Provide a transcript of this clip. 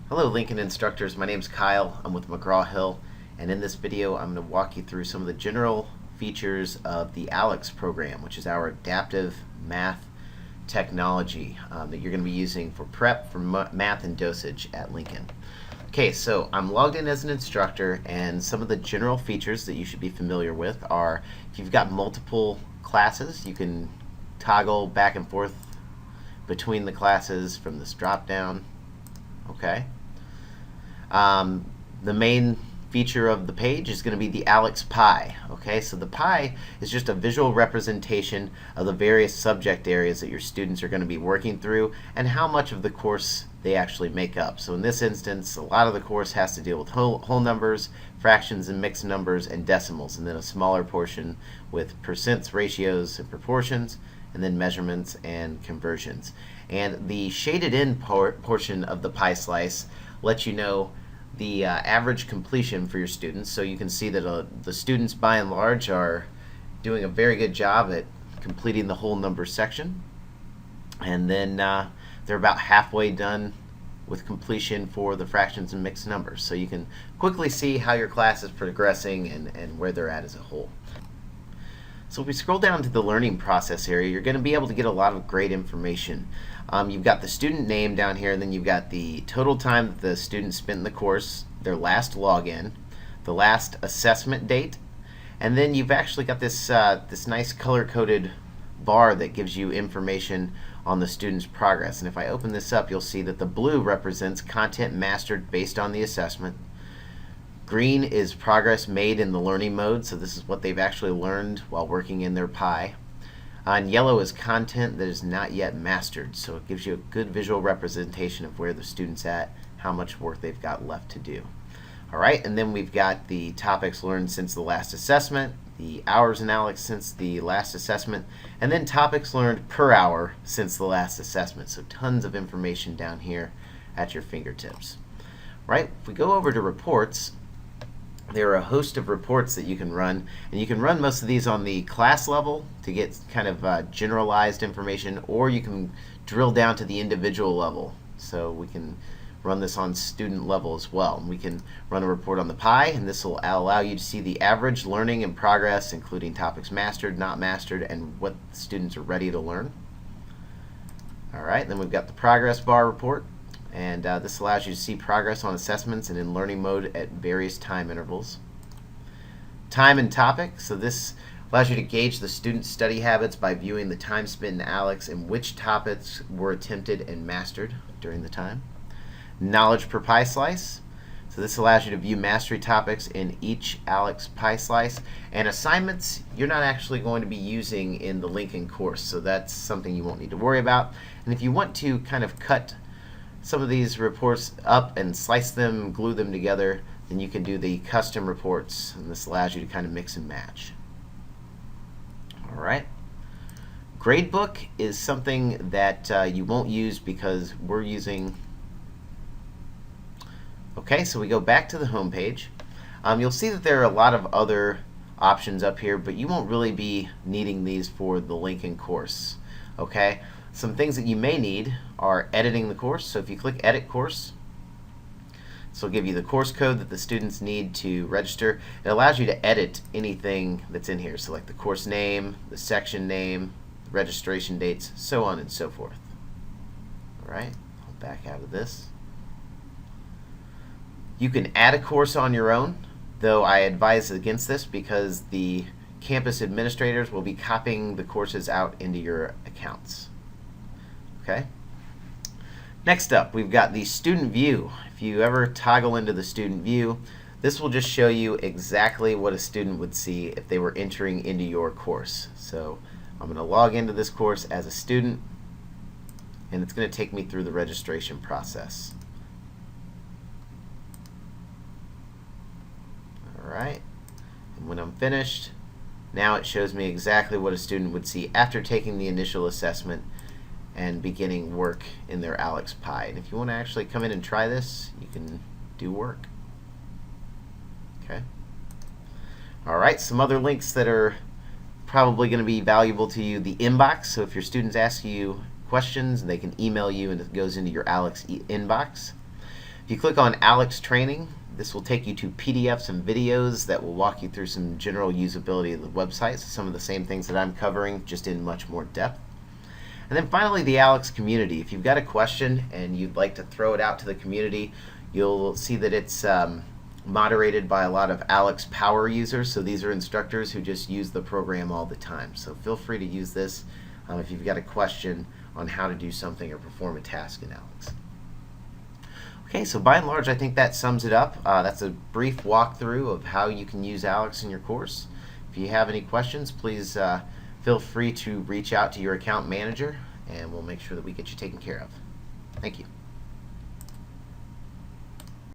Hello Lincoln instructors, my name is Kyle. I'm with McGraw-Hill, and in this video I'm going to walk you through some of the general features of the ALEKS program, which is our adaptive math technology that you're going to be using for prep for math and dosage at Lincoln. Okay, so I'm logged in as an instructor, and some of the general features that you should be familiar with are if you've got multiple classes, you can toggle back and forth between the classes from this drop down. Okay. The main feature of the page is going to be the ALEKS pie. Okay, so the pie is just a visual representation of the various subject areas that your students are going to be working through and how much of the course they actually make up. So in this instance, a lot of the course has to deal with whole numbers, fractions and mixed numbers, and decimals, and then a smaller portion with percents, ratios, and proportions, and then measurements and conversions. And the shaded in portion of the pie slice lets you know the average completion for your students. So you can see that the students by and large are doing a very good job at completing the whole number section. And then they're about halfway done with completion for the fractions and mixed numbers. So you can quickly see how your class is progressing and where they're at as a whole. So if we scroll down to the learning process area, you're going to be able to get a lot of great information. You've got the student name down here, and then you've got the total time that the student spent in the course, their last login, the last assessment date, and then you've actually got this nice color-coded bar that gives you information on the student's progress. And if I open this up, you'll see that the blue represents content mastered based on the assessment. Green is progress made in the learning mode, so this is what they've actually learned while working in their pie. And yellow is content that is not yet mastered, so it gives you a good visual representation of where the student's at, how much work they've got left to do. Alright, and then we've got the topics learned since the last assessment, the hours in ALEKS since the last assessment, and then topics learned per hour since the last assessment. So tons of information down here at your fingertips. Right, if we go over to reports, there are a host of reports that you can run, and you can run most of these on the class level to get kind of generalized information, or you can drill down to the individual level. So we can run this on student level as well. And we can run a report on the pie, and this will allow you to see the average learning and progress, including topics mastered, not mastered, and what students are ready to learn. Alright, then we've got the progress bar report. And this allows you to see progress on assessments and in learning mode at various time intervals. Time and topic, so this allows you to gauge the student's study habits by viewing the time spent in ALEKS and which topics were attempted and mastered during the time. Knowledge per pie slice, so this allows you to view mastery topics in each ALEKS pie slice. And assignments you're not actually going to be using in the Lincoln course, so that's something you won't need to worry about. And if you want to kind of cut some of these reports up and slice them, glue them together, then you can do the custom reports, and this allows you to kind of mix and match. Alright. Gradebook is something that you won't use because we're using... Okay, so we go back to the home page. You'll see that there are a lot of other options up here, but you won't really be needing these for the Lincoln course. Okay? Some things that you may need are editing the course. So if you click Edit Course, this will give you the course code that the students need to register. It allows you to edit anything that's in here, so like the course name, the section name, the registration dates, so on and so forth. Alright, I'll back out of this. You can add a course on your own, though I advise against this because the campus administrators will be copying the courses out into your accounts. Okay. Next up, we've got the student view. If you ever toggle into the student view, this will just show you exactly what a student would see if they were entering into your course. So I'm going to log into this course as a student, and it's going to take me through the registration process. Alright, and when I'm finished, now it shows me exactly what a student would see after taking the initial assessment and beginning work in their ALEKS pie. And if you want to actually come in and try this, you can do work. Okay. Alright, some other links that are probably going to be valuable to you. The inbox, so if your students ask you questions, they can email you and it goes into your ALEKS inbox. If you click on ALEKS Training, this will take you to PDFs and videos that will walk you through some general usability of the website, so some of the same things that I'm covering, just in much more depth. And then finally, the ALEKS community. If you've got a question and you'd like to throw it out to the community, you'll see that it's moderated by a lot of ALEKS power users. So these are instructors who just use the program all the time. So feel free to use this if you've got a question on how to do something or perform a task in ALEKS. Okay, so by and large, I think that sums it up. That's a brief walkthrough of how you can use ALEKS in your course. If you have any questions, please feel free to reach out to your account manager, and we'll make sure that we get you taken care of. Thank you.